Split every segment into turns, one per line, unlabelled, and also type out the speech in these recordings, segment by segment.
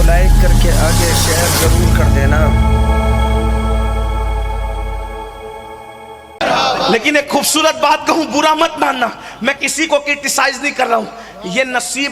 کو لائک کر کے آگے شیئر ضرور کر دینا۔
لیکن ایک خوبصورت بات کہوں، برا مت ماننا، میں کسی کو کرٹیسائز نہیں کر رہا ہوں، یہ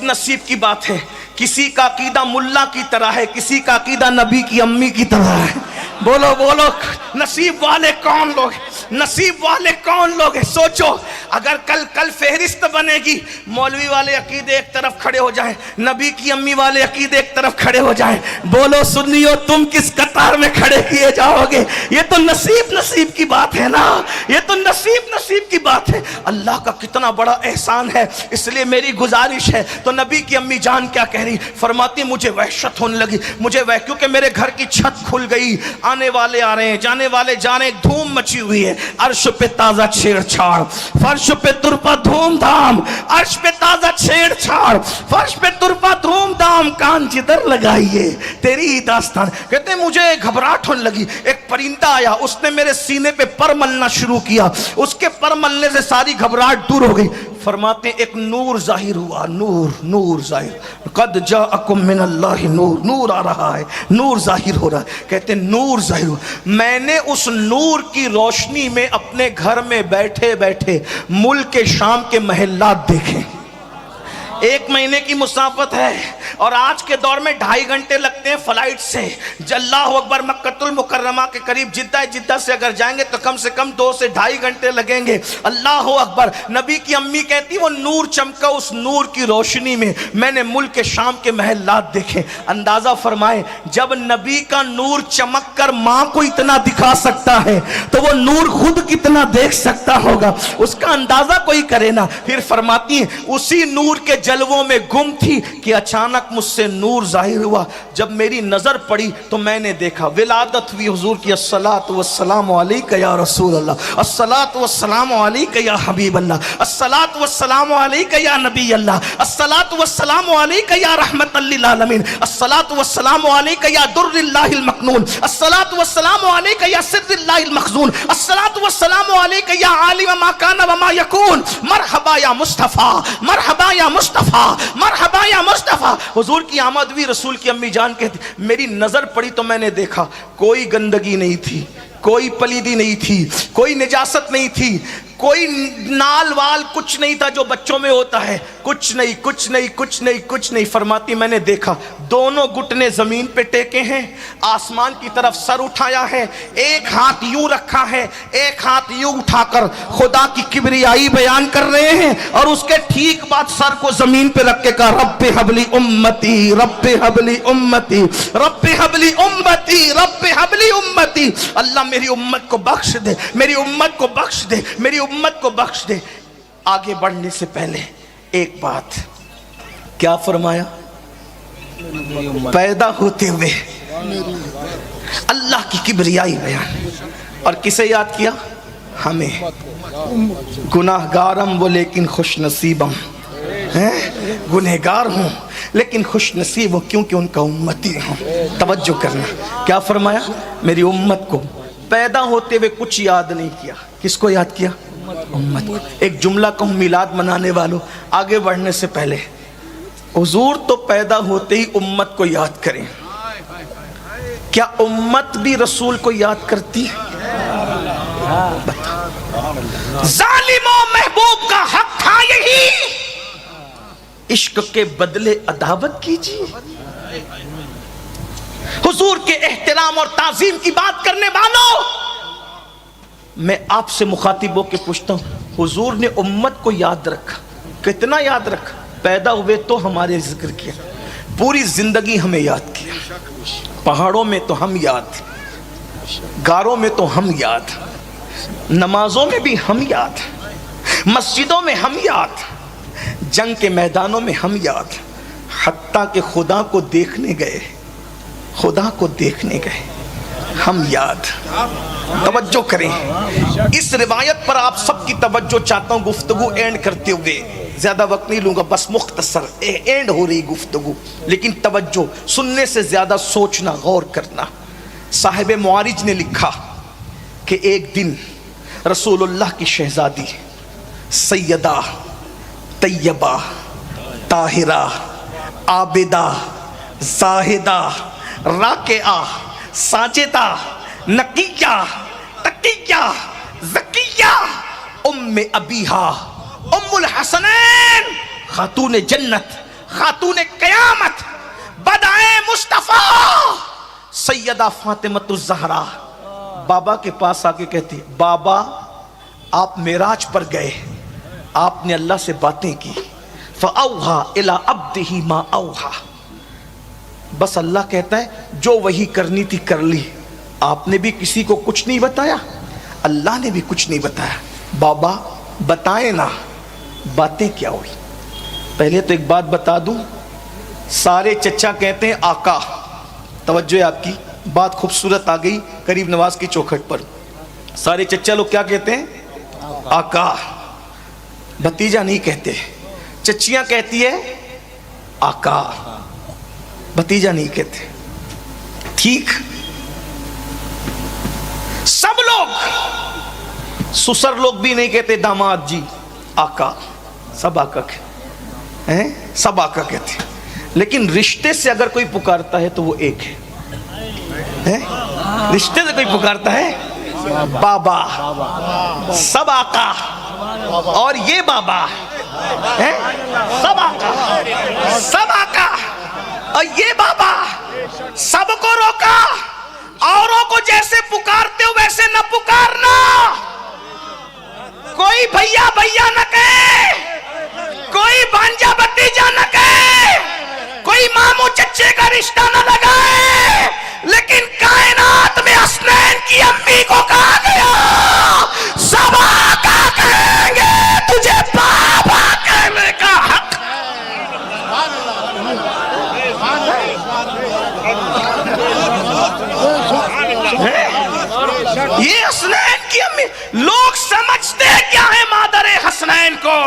نصیب کی بات ہے۔ کسی کا عقیدہ ملا کی طرح ہے، کسی کا عقیدہ نبی کی امی کی طرح ہے۔ بولو بولو، نصیب والے کون لوگ، نصیب والے کون لوگ ہیں؟ سوچو، اگر کل فہرست بنے گی، مولوی والے عقیدے ایک طرف کھڑے ہو جائیں، نبی کی امی والے عقیدے ایک طرف کھڑے ہو جائیں، بولو سنیو، تم کس قطار میں کھڑے کیے جاؤ گے؟ یہ تو نصیب کی بات ہے نا، یہ تو نصیب کی بات ہے۔ اللہ کا کتنا بڑا احسان ہے، اس لیے میری گزارش ہے۔ تو نبی کی امی جان کیا کہہ رہی؟ فرماتی مجھے وحشت ہونے لگی، کیونکہ میرے گھر کی چھت کھل گئی، آنے والے آ رہے ہیں، جانے والے جا رہے ہیں، دھوم مچی ہوئی ہے، عرش پہ تازہ چھیڑ چھاڑ، فرش پہ ترپا دھوم دھام، عرش پہ تازہ چھیڑ چھاڑ، فرش پہ ترپا دھوم دھام، کان جدھر لگائیے تیری ہی داستان۔ کہتے ہیں مجھے گھبراہٹ ہونے لگی، ایک پرندہ آیا، اس نے میرے سینے پہ پر ملنا شروع کیا، اس کے پر ملنے سے ساری گھبراہٹ دور ہو گئی۔ فرماتے ہیں ایک نور ظاہر ہوا، نور ظاہر، قد جاءکم من اللہ نور آ رہا ہے، نور ظاہر ہو رہا ہے۔ کہتے ہیں نور ظاہر ہوا، میں نے اس نور کی روشنی میں اپنے گھر میں بیٹھے بیٹھے ملک شام کے محلات دیکھے۔ 1 مہینے کی مسافت ہے، اور آج کے دور میں 2.5 گھنٹے لگتے ہیں فلائٹ سے۔ اللہ اکبر، مکہ المکرمہ کے قریب جدہ سے اگر جائیں گے تو کم سے کم 2 سے 2.5 گھنٹے لگیں گے۔ اللہ اکبر۔ نبی کی امی کہتی وہ نور چمکا، اس نور کی روشنی میں میں نے ملک شام کے محلات دیکھے۔ اندازہ فرمائیں، جب نبی کا نور چمک کر ماں کو اتنا دکھا سکتا ہے تو وہ نور خود کتنا دیکھ سکتا ہوگا، اس کا اندازہ کوئی کرے نا۔ پھر فرماتی ہیں اسی نور کے جلووں میں گم تھی کہ اچانک مجھ سے نور ظاہر ہوا، جب میری نظر پڑی تو میں نے دیکھا، ولادت ہوئی حضور کی، الصلاۃ والسلام علیک یا رسول اللہ، الصلاۃ والسلام علیک یا حبیب اللہ، الصلاۃ والسلام علیک یا نبی اللہ، الصلاۃ والسلام علیک یا رحمت للعالمین، الصلاۃ والسلام علیک یا در اللہ المکنون، الصلاۃ والسلام علیک یا سر اللہ المخزون، الصلاۃ والسلام علیک یا عالم ما کان وما یکون، مرحبا یا مصطفیٰ، مرحبا یا مصطفیٰ، مرحبا یا مصطفیٰ۔ حضور کی آمد ہوئی، رسول کی امی جان کہتی میری نظر پڑی تو میں نے دیکھا کوئی گندگی نہیں تھی، کوئی پلیدی نہیں تھی، کوئی نجاست نہیں تھی، کوئی نال وال کچھ نہیں تھا جو بچوں میں ہوتا ہے، کچھ نہیں۔ فرماتی میں نے دیکھا دونوں گھٹنے زمین پہ ٹیکے ہیں، آسمان کی طرف سر اٹھایا ہے، ایک ہاتھ یوں رکھا ہے، ایک ہاتھ یوں اٹھا کر خدا کی کبریائی بیان کر رہے ہیں، اور اس کے ٹھیک بعد سر کو زمین پہ رکھ کے کہا رب حبلی امتی، رب حبلی امتی، رب حبلی امتی، رب حبلی امتی۔ اللہ میری امت کو بخش دے، میری امت کو بخش دے، میری امت کو بخش دے۔ آگے بڑھنے سے پہلے ایک بات کیا فرمایا؟ پیدا ہوتے ہوئے اللہ کی کبریائی بیان، اور کسے یاد کیا؟ ہمیں، گناہگارم وہ لیکن خوش نصیبم، گنہگار ہوں لیکن خوش نصیب ہوں کیونکہ ان کا امتی ہوں۔ توجہ کرنا، کیا فرمایا؟ میری امت کو پیدا ہوتے ہوئے کچھ یاد نہیں کیا۔ کس کو یاد کیا؟ امت کو۔ ایک جملہ کہوں میلاد منانے والوں، آگے بڑھنے سے پہلے، حضور تو پیدا ہوتے ہی امت کو یاد کریں، کیا امت بھی رسول کو یاد کرتی؟ ظالم و محبوب کا حق تھا یہی، عشق کے بدلے عداوت کیجیے۔ حضور کے احترام اور تعظیم کی بات کرنے والوں، میں آپ سے مخاطب ہو کے پوچھتا ہوں، حضور نے امت کو یاد رکھا، کتنا یاد رکھا؟ پیدا ہوئے تو ہمارے ذکر کیا، پوری زندگی ہمیں یاد کیا، پہاڑوں میں تو ہم یاد، گاروں میں تو ہم یاد، نمازوں میں بھی ہم یاد، مسجدوں میں ہم یاد، جنگ کے میدانوں میں ہم یاد، حتیٰ کہ خدا کو دیکھنے گئے، خدا کو دیکھنے گئے ہم یاد۔ توجہ کریں، اس روایت پر آپ سب کی توجہ چاہتا ہوں، گفتگو اینڈ کرتے ہوئے، زیادہ وقت نہیں لوں گا، بس مختصر اینڈ ہو رہی گفتگو، لیکن توجہ، سننے سے زیادہ سوچنا، غور کرنا۔ صاحب معارج نے لکھا کہ ایک دن رسول اللہ کی شہزادی سیدہ طیبہ طاہرہ عابدہ زاہدہ راکعہ ساجدہ نقیہ تقیہ زکیہ ام ابیہا ام الحسنین خاتون جنت خاتون قیامت بدائے مصطفیٰ سیدہ فاطمۃ الزہرا بابا کے پاس آ کے کہتی بابا آپ معراج پر گئے آپ نے اللہ سے باتیں کی فَأَوْحَا إِلَىٰ عَبْدِهِ مَا أَوْحَا بس اللہ کہتا ہے جو وہی کرنی تھی کر لی آپ نے بھی کسی کو کچھ نہیں بتایا اللہ نے بھی کچھ نہیں بتایا بابا بتائیں نا باتیں کیا ہوئی پہلے تو ایک بات بتا دوں سارے چچا کہتے ہیں آقا توجہ ہے آپ کی بات خوبصورت آ گئی قریب نواز کی چوکھٹ پر سارے چچا لوگ کیا کہتے ہیں آقا بھتیجا نہیں کہتے چچیاں کہتی ہے آقا بھتیجا نہیں کہتے ٹھیک سب لوگ سسر لوگ بھی نہیں کہتے داماد جی آقا سب آقا کہتے سب آقا کہتے لیکن رشتے سے اگر کوئی پکارتا ہے تو وہ ایک ہے رشتے سے کوئی پکارتا ہے بابا سب آقا اور یہ بابا سب آقا سب آقا اور یہ بابا سب کو روکا اوروں کو جیسے پکارتے ہو ویسے نہ پکارنا کوئی بھیا بھیا نہ کہے کوئی بھانجا بھتیجا نہ کہے کوئی ماموں چچے کا رشتہ نہ لگائے لیکن کائنات میں حسنین کی امی کو کہا گیا سب آقا کہیں گے تجھے بابا کہنے کا حق یہ حسنین کی امی لوگ سمجھتے کیا ہے مادر حسنین کو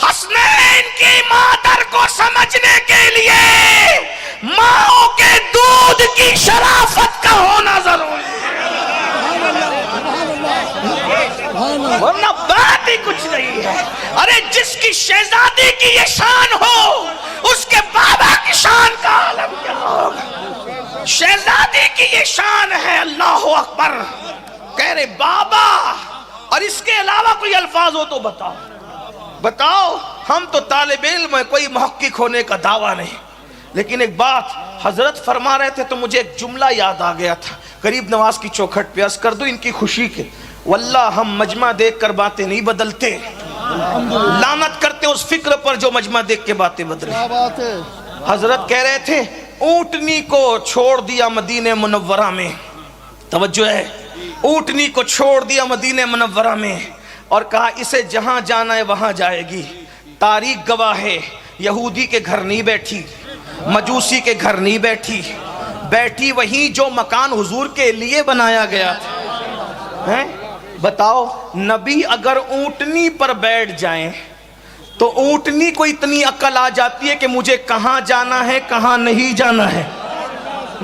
حسنین کی مادر کو سمجھنے کے لیے ماں کے دودھ کی شرافت کا ہونا ضروری ہے ورنہ بات ہی کچھ نہیں ہے ارے جس کی شہزادی کی یہ شان ہو اس کے بابا کی شان کا عالم کیا ہوگا شہزادی کی یہ شان ہے اللہ اکبر کہہ رہے بابا اور اس کے علاوہ کوئی الفاظ ہو تو بتاؤ بتاؤ ہم تو طالب علم ہے کوئی محقق ہونے کا دعویٰ نہیں لیکن ایک بات حضرت فرما رہے تھے تو مجھے ایک جملہ یاد آ گیا تھا قریب نواز کی چوکھٹ پہ عرض کر دو ان کی خوشی کے واللہ ہم مجمع دیکھ کر باتیں نہیں بدلتے لعنت کرتے اس فکر پر جو مجمع دیکھ کے باتیں بدلے حضرت کہہ رہے تھے اونٹنی کو چھوڑ دیا مدینہ منورہ میں توجہ ہے اونٹنی کو چھوڑ دیا مدینہ منورہ میں اور کہا اسے جہاں جانا ہے وہاں جائے گی تاریخ گواہ ہے یہودی کے گھر نہیں بیٹھی مجوسی کے گھر نہیں بیٹھی بیٹھی وہیں جو مکان حضور کے لیے بنایا گیا تھا بتاؤ نبی اگر اونٹنی پر بیٹھ جائیں تو اونٹنی کو اتنی عقل آ جاتی ہے کہ مجھے کہاں جانا ہے کہاں نہیں جانا ہے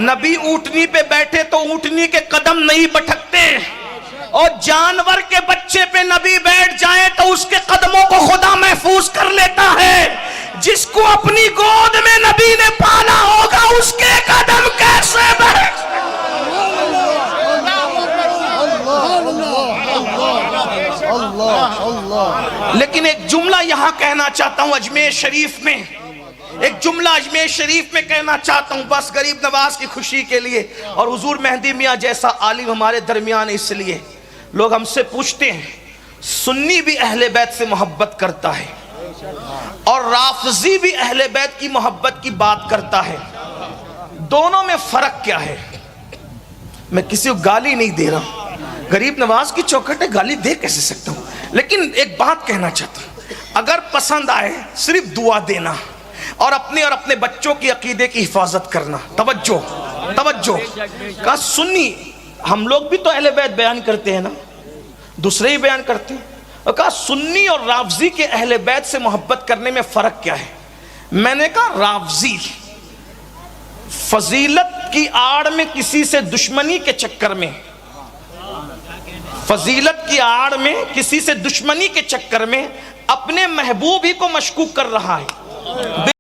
نبی اونٹنی پہ بیٹھے تو اونٹنی کے قدم نہیں بٹھکتے اور جانور کے بچے پہ نبی بیٹھ جائیں تو اس کے قدموں کو خدا محفوظ کر لیتا ہے جس کو اپنی گود میں نبی نے پالا ہوگا اس کے قدم کیسے بیٹھ لیکن ایک جملہ یہاں کہنا چاہتا ہوں اجمیر شریف میں ایک جملہ اجمیر شریف میں کہنا چاہتا ہوں بس غریب نواز کی خوشی کے لیے اور حضور مہدی میاں جیسا عالم ہمارے درمیان اس لیے لوگ ہم سے پوچھتے ہیں سنی بھی اہل بیت سے محبت کرتا ہے اور رافضی بھی اہل بیت کی محبت کی بات کرتا ہے دونوں میں فرق کیا ہے میں کسی کو گالی نہیں دے رہا ہوں غریب نواز کی چوکھٹ ہے گالی دے کیسے سکتا ہوں لیکن ایک بات کہنا چاہتا ہوں اگر پسند آئے صرف دعا دینا اور اپنے بچوں کی عقیدے کی حفاظت کرنا توجہ کہا سنی ہم لوگ بھی تو اہل بیت بیان کرتے ہیں نا دوسرے ہی بیان کرتے ہیں اور کہا سنی اور رافضی کے اہل بیت سے محبت کرنے میں فرق کیا ہے میں نے کہا رافضی فضیلت کی آڑ میں کسی سے دشمنی کے چکر میں فضیلت کی آڑ میں کسی سے دشمنی کے چکر میں اپنے محبوب ہی کو مشکوک کر رہا ہے